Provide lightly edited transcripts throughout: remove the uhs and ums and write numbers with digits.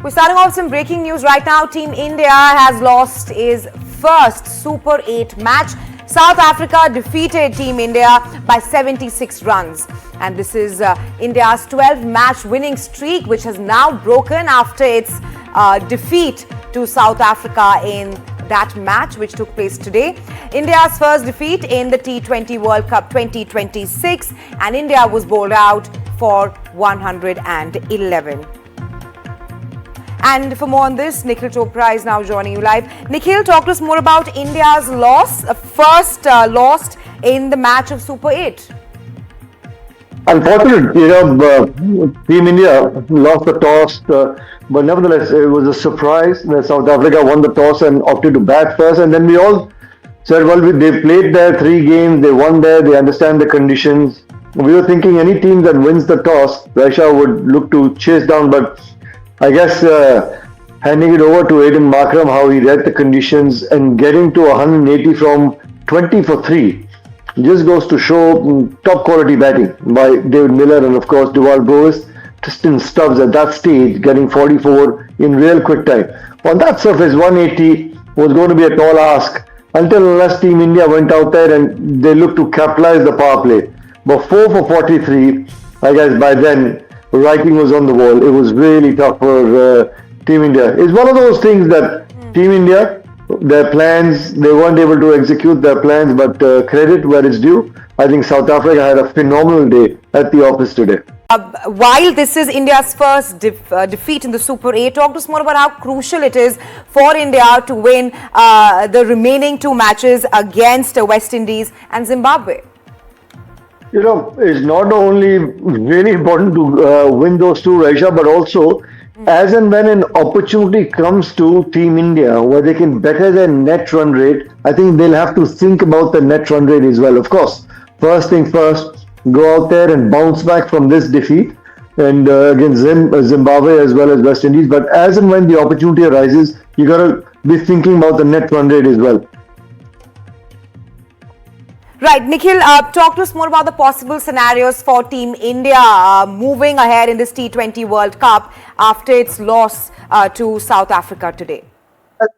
We're starting off some breaking news right now. Team India has lost its first Super 8 match. South Africa defeated Team India by 76 runs. And this is India's 12-match winning streak, which has now broken after its defeat to South Africa in that match which took place today. India's first defeat in the T20 World Cup 2026, and India was bowled out for 111. And for more on this, Nikhil Chopra is now joining you live. Nikhil, talk to us more about India's loss, first lost in the match of Super 8. Unfortunate, Team India lost the toss, but nevertheless, it was a surprise that South Africa won the toss and opted to bat first. And then we all said, well, they played their 3 games, they won there, they understand the conditions. We were thinking any team that wins the toss, Russia would look to chase down, but I guess handing it over to Aiden Markram, how he read the conditions and getting to 180 from 20 for 3 just goes to show top quality batting by David Miller and of course Dewald Brevis. Tristan Stubbs at that stage getting 44 in real quick time. On that surface, 180 was going to be a tall ask until unless Team India went out there and they looked to capitalize the power play. But 4 for 43, I guess by then writing was on the wall. It was really tough for Team India. It's one of those things that Team India, their plans, they weren't able to execute their plans, but credit where it's due. I think South Africa had a phenomenal day at the office today. While this is India's first defeat in the Super 8, talk to us more about how crucial it is for India to win the remaining 2 matches against West Indies and Zimbabwe. It's not only really important to win those 2, Raisha, but also as and when an opportunity comes to Team India where they can better their net run rate, I think they'll have to think about the net run rate as well. Of course, first thing first, go out there and bounce back from this defeat and against Zimbabwe as well as West Indies. But as and when the opportunity arises, you got to be thinking about the net run rate as well. Right, Nikhil, talk to us more about the possible scenarios for Team India moving ahead in this T20 World Cup after its loss to South Africa today.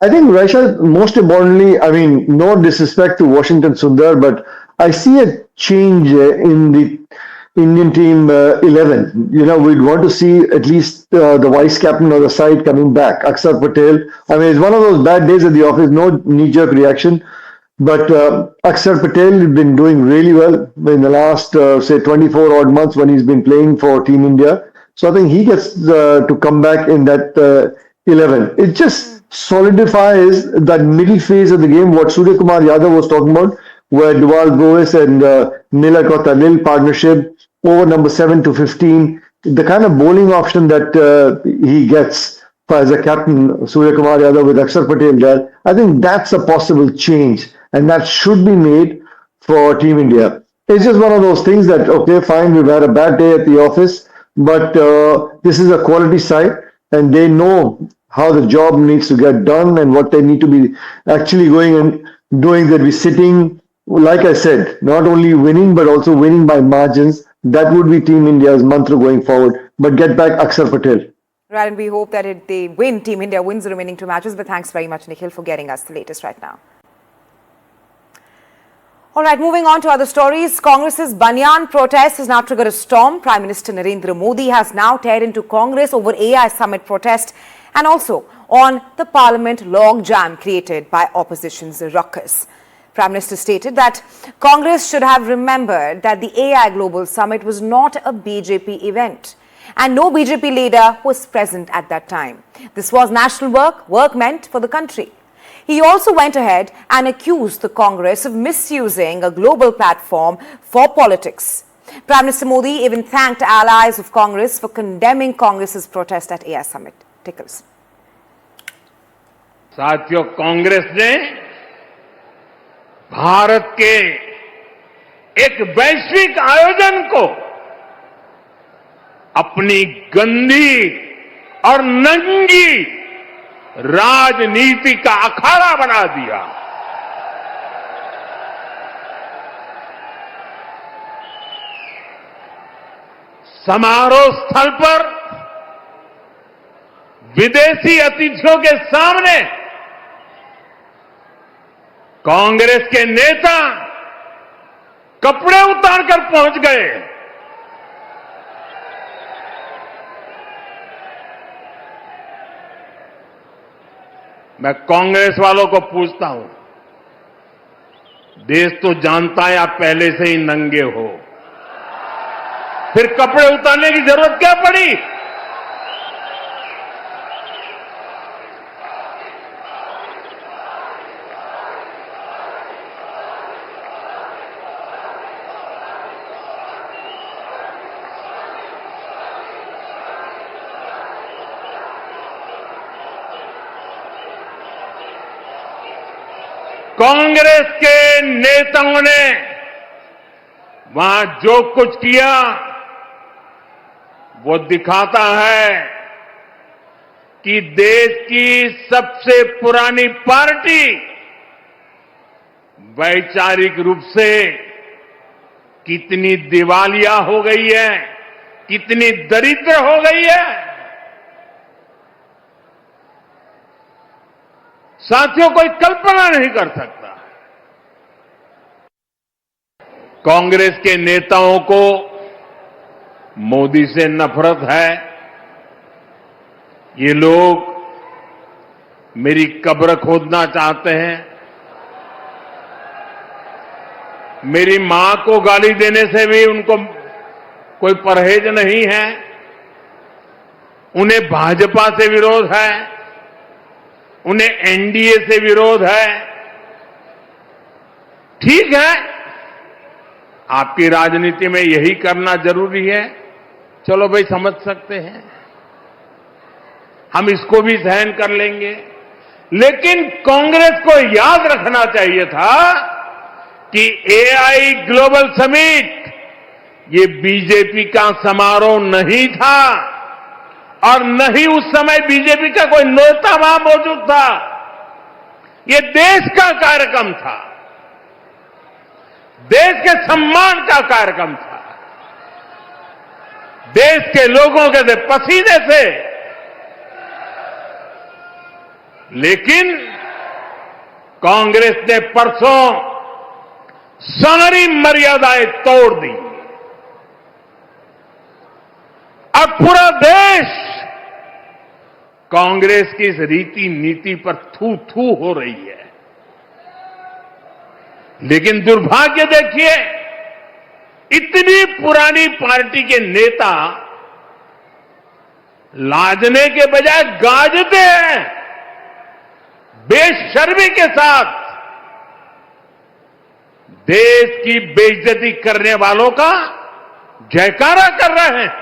I think Russia, most importantly, I mean, no disrespect to Washington Sundar, but I see a change in the Indian team 11. We'd want to see at least the vice captain of the side coming back, Akshar Patel. I mean, it's one of those bad days at the office, no knee-jerk reaction. But Akshar Patel has been doing really well in the last, say, 24 odd months when he's been playing for Team India. So I think he gets to come back in that 11. It just solidifies that middle phase of the game, what Surya Kumar Yadav was talking about, where Dewald Brevis and Miller got a little partnership over number 7 to 15. The kind of bowling option that he gets as a captain, Surya Kumar Yadav with Akshar Patel there, I think that's a possible change. And that should be made for Team India. It's just one of those things that, okay, fine, we've had a bad day at the office, but this is a quality side and they know how the job needs to get done and what they need to be actually going and doing. They'll be sitting, like I said, not only winning, but also winning by margins. That would be Team India's mantra going forward. But get back Akshar Patel. Right, and we hope that they win. Team India wins the remaining 2 matches. But thanks very much, Nikhil, for getting us the latest right now. All right, moving on to other stories. Congress's Banyan protest has now triggered a storm. Prime Minister Narendra Modi has now teared into Congress over AI summit protest and also on the parliament log jam created by opposition's ruckus. Prime Minister stated that Congress should have remembered that the AI Global Summit was not a BJP event and no BJP leader was present at that time. This was national work meant for the country. He also went ahead and accused the Congress of misusing a global platform for politics. Prime Minister Modi even thanked allies of Congress for condemning Congress's protest at AI Summit. Take a listen. साथियों, कांग्रेस ने भारत के एक वैश्विक आयोजन को अपनी गंदी और नंगी राजनीति का अखाड़ा बना दिया। समारोह स्थल पर विदेशी अतिथियों के सामने कांग्रेस के नेता कपड़े उतारकर पहुंच गए। मैं कांग्रेस वालों को पूछता हूं, देश तो जानता है आप पहले से ही नंगे हो, फिर कपड़े उतारने की जरूरत क्या पड़ी? कांग्रेस के नेताओं ने वहां जो कुछ किया वो दिखाता है कि देश की सबसे पुरानी पार्टी वैचारिक रूप से कितनी दिवालिया हो गई है, कितनी दरिद्र हो गई है। साथियों, कोई कल्पना नहीं कर सकता। कांग्रेस के नेताओं को मोदी से नफरत है। ये लोग मेरी कब्र खोदना चाहते हैं, मेरी मां को गाली देने से भी उनको कोई परहेज नहीं है। उन्हें भाजपा से विरोध है, उन्हें एनडीए से विरोध है। ठीक है, आपकी राजनीति में यही करना जरूरी है, चलो भाई समझ सकते हैं, हम इसको भी सहन कर लेंगे। लेकिन कांग्रेस को याद रखना चाहिए था कि एआई ग्लोबल समिट ये बीजेपी का समारोह नहीं था और न ही उस समय बीजेपी का कोई नेता वहां मौजूद था। ये देश का कार्यक्रम था, देश के सम्मान का कार्यक्रम था, देश के लोगों के पसीने से। लेकिन कांग्रेस ने परसों सारी मर्यादाएं तोड़ दी और पूरा देश कांग्रेस की इस रीति नीति पर थू थू हो रही है। लेकिन दुर्भाग्य देखिए, इतनी पुरानी पार्टी के नेता लाजने के बजाय गाजते हैं, बेशर्मी के साथ देश की बेइज्जती करने वालों का जयकारा कर रहे हैं।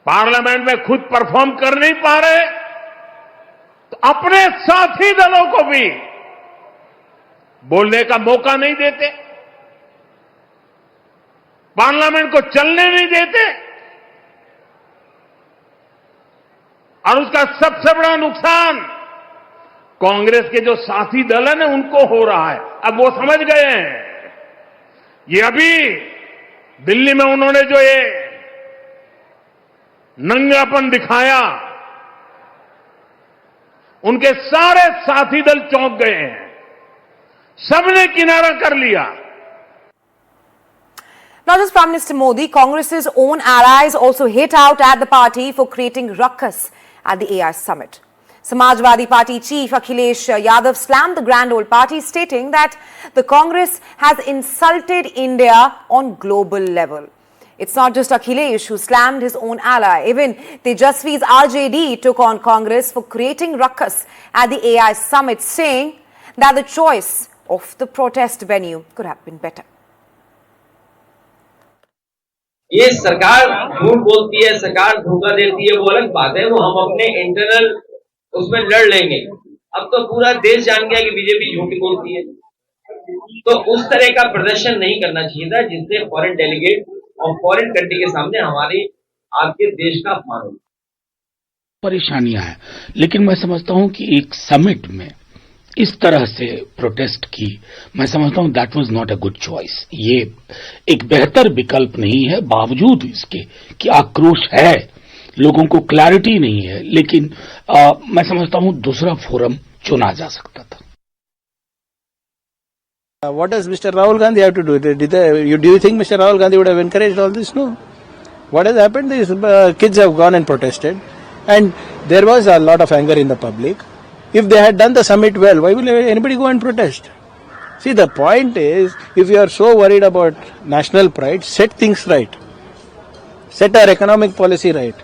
पार्लियामेंट में खुद परफॉर्म कर नहीं पा रहे तो अपने साथी दलों को भी बोलने का मौका नहीं देते, पार्लियामेंट को चलने नहीं देते। और उसका सबसे बड़ा नुकसान कांग्रेस के जो साथी दल है ना, उनको हो रहा है। अब वो समझ गए हैं। ये अभी दिल्ली में उन्होंने जो ये नंगापन दिखाया, उनके सारे साथी दल चौंक गए हैं, सबने किनारा कर लिया। Not just Prime Minister Modi, Congress's own allies also hit out at the party for creating ruckus at the AI summit. Samajwadi Party chief Akhilesh Yadav slammed the grand old party, stating that the Congress has insulted India on global level. It's not just Akhilesh who slammed his own ally. Even Tejasvi's RJD took on Congress for creating ruckus at the AI summit, saying that the choice of the protest venue could have been better. ये सरकार झूठ बोलती है, सरकार धोखा देती है, वो अलग बात है, वो हम अपने इंटरनल उसमें लड़ लेंगे। अब तो पूरा देश जान गया कि बीजेपी झूठ बोलती है, तो उस तरह का प्रदर्शन नहीं करना चाहिए था जिससे फॉरेन डेलीगेट और फॉरेन कंट्री के सामने हमारे आपके देश का अपमान हो। परेशानियां हैं, लेकिन मैं समझता हूं कि एक समिट में इस तरह से प्रोटेस्ट की, मैं समझता हूं that was not a good choice. ये एक बेहतर विकल्प नहीं है, बावजूद इसके कि आक्रोश है, लोगों को क्लैरिटी नहीं है, लेकिन मैं समझता हूं दूसरा फोरम चुना जा सकता था। What does Mr. Rahul Gandhi have to do? Do you think Mr. Rahul Gandhi would have encouraged all this? No. What has happened is kids have gone and protested, and there was a lot of anger in the public. If they had done the summit well, why will anybody go and protest? See, the point is, if you are so worried about national pride, set things right. Set our economic policy right.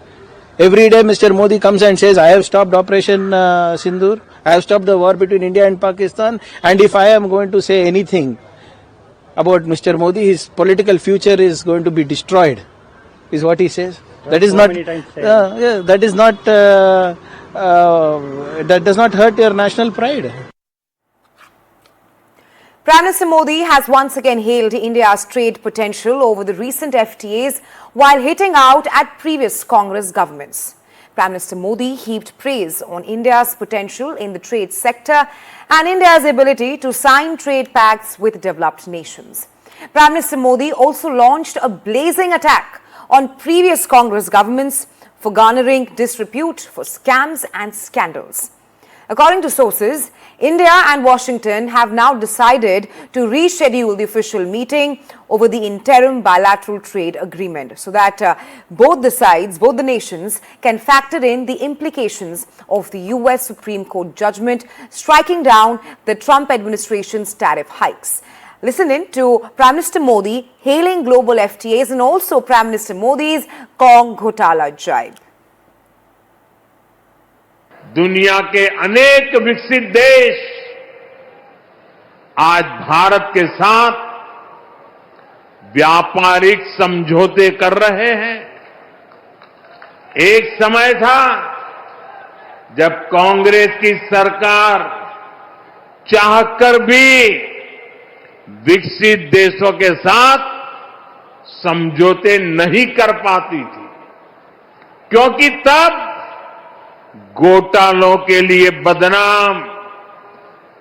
Every day Mr. Modi comes and says, I have stopped Operation Sindoor, I have stopped the war between India and Pakistan, and if I am going to say anything about Mr. Modi, his political future is going to be destroyed, is what he says. That is not, that is not, that does not hurt your national pride. Prime Minister Modi has once again hailed India's trade potential over the recent FTAs while hitting out at previous Congress governments. Prime Minister Modi heaped praise on India's potential in the trade sector and India's ability to sign trade pacts with developed nations. Prime Minister Modi also launched a blazing attack on previous Congress governments for garnering disrepute for scams and scandals. According to sources, India and Washington have now decided to reschedule the official meeting over the interim bilateral trade agreement so that both the nations can factor in the implications of the US Supreme Court judgment striking down the Trump administration's tariff hikes. Listen in to Prime Minister Modi hailing global FTAs and also Prime Minister Modi's Kong Ghotala jibe. दुनिया के अनेक विकसित देश आज भारत के साथ व्यापारिक समझौते कर रहे हैं। एक समय था जब कांग्रेस की सरकार चाहकर भी विकसित देशों के साथ समझौते नहीं कर पाती थी, क्योंकि तब घोटालों के लिए बदनाम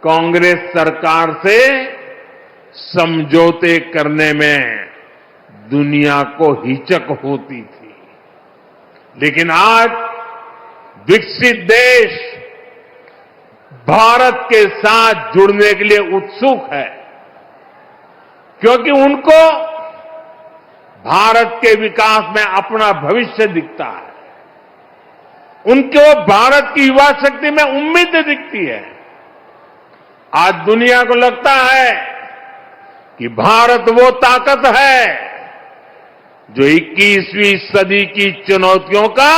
कांग्रेस सरकार से समझौते करने में दुनिया को हिचक होती थी। लेकिन आज विकसित देश भारत के साथ जुड़ने के लिए उत्सुक है, क्योंकि उनको भारत के विकास में अपना भविष्य दिखता है। उनको भारत की युवा शक्ति में उम्मीद दिखती है। आज दुनिया को लगता है कि भारत वो ताकत है जो 21वीं सदी की चुनौतियों का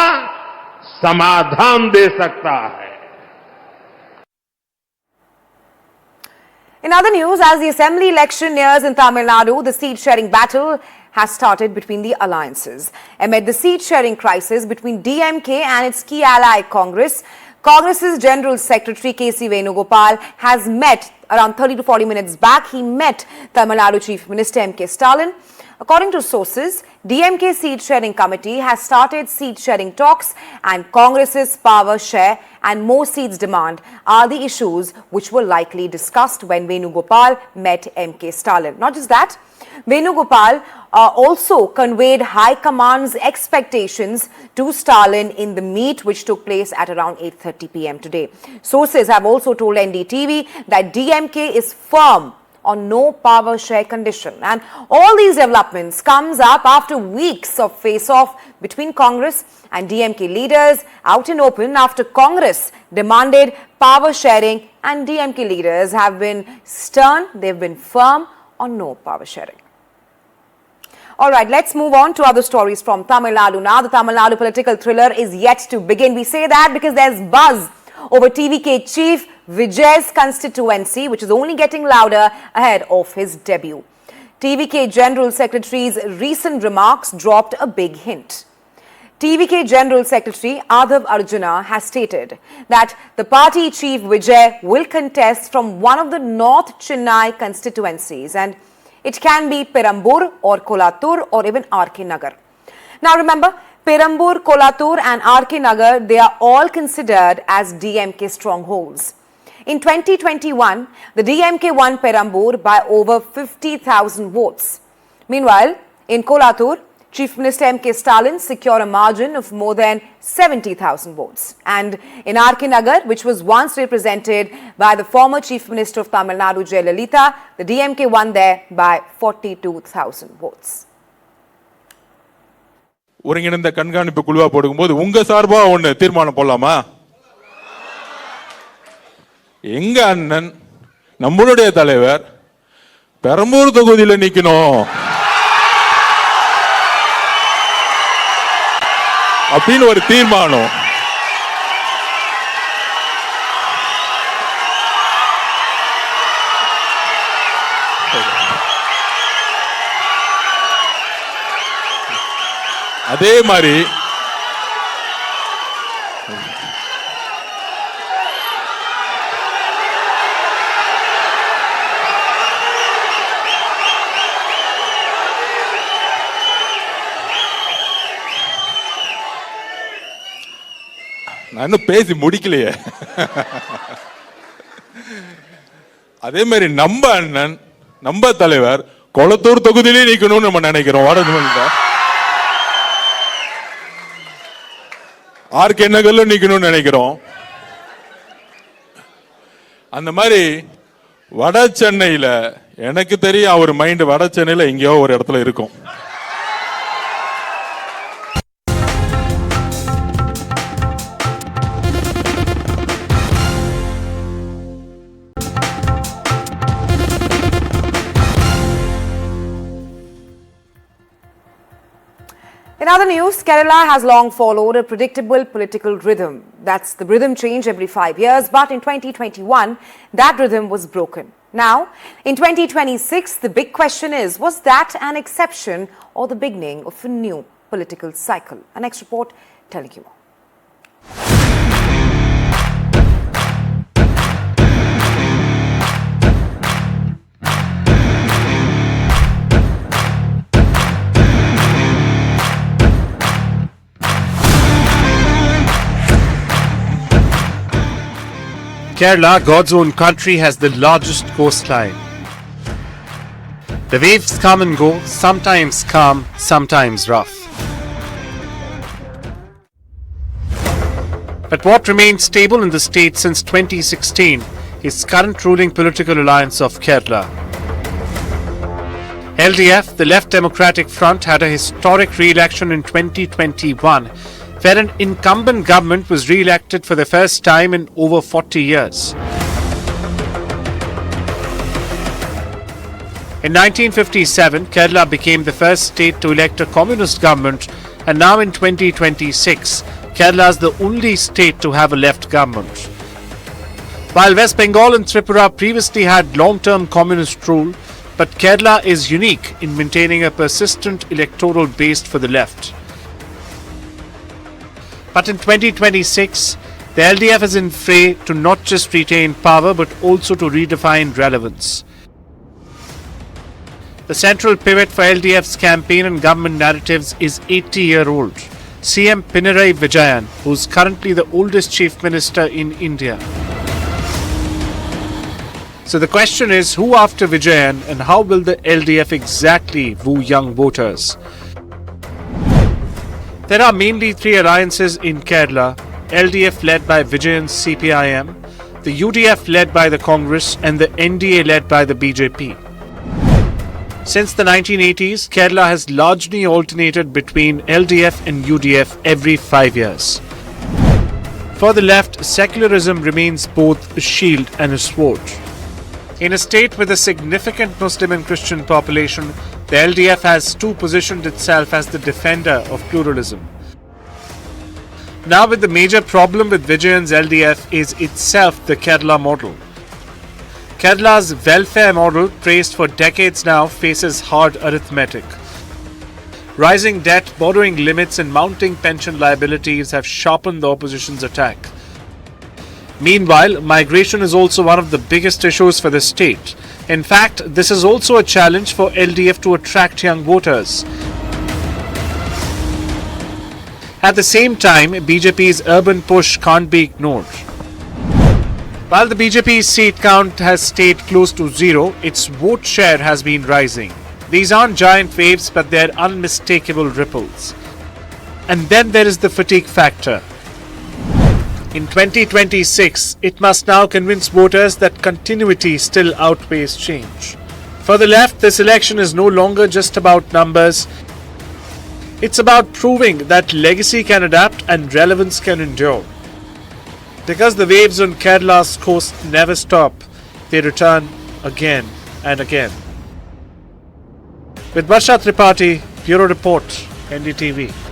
समाधान दे सकता है। In other news, as the assembly election nears in Tamil Nadu, the seat-sharing battle has started between the alliances. Amid the seat-sharing crisis between DMK and its key ally Congress, Congress's General Secretary K.C. Venugopal has met around 30 to 40 minutes back. He met Tamil Nadu Chief Minister M.K. Stalin. According to sources, DMK seat-sharing committee has started seat-sharing talks and Congress's power share and more seats demand are the issues which were likely discussed when Venugopal met M.K. Stalin. Not just that, Venugopal also conveyed High Command's expectations to Stalin in the meet which took place at around 8:30 p.m. today. Sources have also told NDTV that DMK is firm on no power share condition. And all these developments comes up after weeks of face-off between Congress and DMK leaders out in open after Congress demanded power sharing and DMK leaders have been stern, they've been firm on no power sharing. All right, let's move on to other stories from Tamil Nadu. Now, the Tamil Nadu political thriller is yet to begin. We say that because there's buzz over TVK chief Vijay's constituency, which is only getting louder ahead of his debut. TVK General Secretary's recent remarks dropped a big hint. TVK General Secretary Adhav Arjuna has stated that the party chief Vijay will contest from one of the North Chennai constituencies and it can be Perambur or Kolathur or even RK Nagar. Now remember, Perambur, Kolathur and RK Nagar, they are all considered as DMK strongholds. In 2021, the DMK won Perambur by over 50,000 votes. Meanwhile, in Kolathur, Chief Minister M.K. Stalin secured a margin of more than 70,000 votes. And in R.K. Nagar, which was once represented by the former Chief Minister of Tamil Nadu, Jayalalitha, the DMK won there by 42,000 votes. ஒருங்கிணைந்த கண்காணிப்பு குழுவா போடும்போது உங்க சார்பா ஒண்ணு தீர்மானம் போடலாமா? எங்க அண்ணன் நம்மளுடைய தலைவர் பெரம்பூர் தொகுதியில நிக்கணும் அப்படின்னு ஒரு தீர்மானம் அதே மாதிரி நான் இன்னும் பேசி முடிக்கலையே. அதே மாதிரி நம்ம அண்ணன் நம்ம தலைவர் கொளத்தூர் தொகுதியிலே நிக்கணும்னு நம்ம நினைக்கிறோம். ஆர்கே நகர்ல நிக்கணும்னு நினைக்கிறோம். அந்த மாதிரி வட சென்னையில எனக்கு தெரியும் அவர் மைண்ட் வட சென்னையில எங்கேயோ ஒரு இடத்துல இருக்கும். In other news, Kerala has long followed a predictable political rhythm. That's the rhythm change every 5 years, but in 2021, that rhythm was broken. Now, in 2026, the big question is, was that an exception or the beginning of a new political cycle? Our next report telling you more. Kerala, God's own country, has the largest coastline. The waves come and go, sometimes calm, sometimes rough. But what remained stable in the state since 2016 is current ruling political alliance of Kerala. LDF, the Left Democratic Front, had a historic re-election in 2021, where an incumbent government was re-elected for the first time in over 40 years. In 1957, Kerala became the first state to elect a communist government, and now in 2026, Kerala is the only state to have a left government. While West Bengal and Tripura previously had long-term communist rule, but Kerala is unique in maintaining a persistent electoral base for the left. But in 2026, the LDF is in fray to not just retain power but also to redefine relevance. The central pivot for LDF's campaign and government narratives is 80-year-old CM Pinarayi Vijayan, who is currently the oldest chief minister in India. So the question is, who after Vijayan and how will the LDF exactly woo young voters? There are mainly three alliances in Kerala: LDF led by Vijayan's CPIM, the UDF led by the Congress, and the NDA led by the BJP. Since the 1980s, Kerala has largely alternated between LDF and UDF every 5 years. For the left, secularism remains both a shield and a sword. In a state with a significant Muslim and Christian population, the LDF has positioned itself as the defender of pluralism. Now, with the major problem with Vijayan's LDF is itself the Kerala model. Kerala's welfare model, praised for decades now, faces hard arithmetic. Rising debt, borrowing limits, and mounting pension liabilities have sharpened the opposition's attack. Meanwhile, migration is also one of the biggest issues for the state. In fact, this is also a challenge for LDF to attract young voters. At the same time, BJP's urban push can't be ignored. While the BJP's seat count has stayed close to zero, its vote share has been rising. These aren't giant waves, but they're unmistakable ripples. And then there is the fatigue factor. In 2026, it must now convince voters that continuity still outweighs change. For the left, this election is no longer just about numbers. It's about proving that legacy can adapt and relevance can endure. Because the waves on Kerala's coast never stop, they return again and again. With Varsha Tripathi, Bureau Report, NDTV.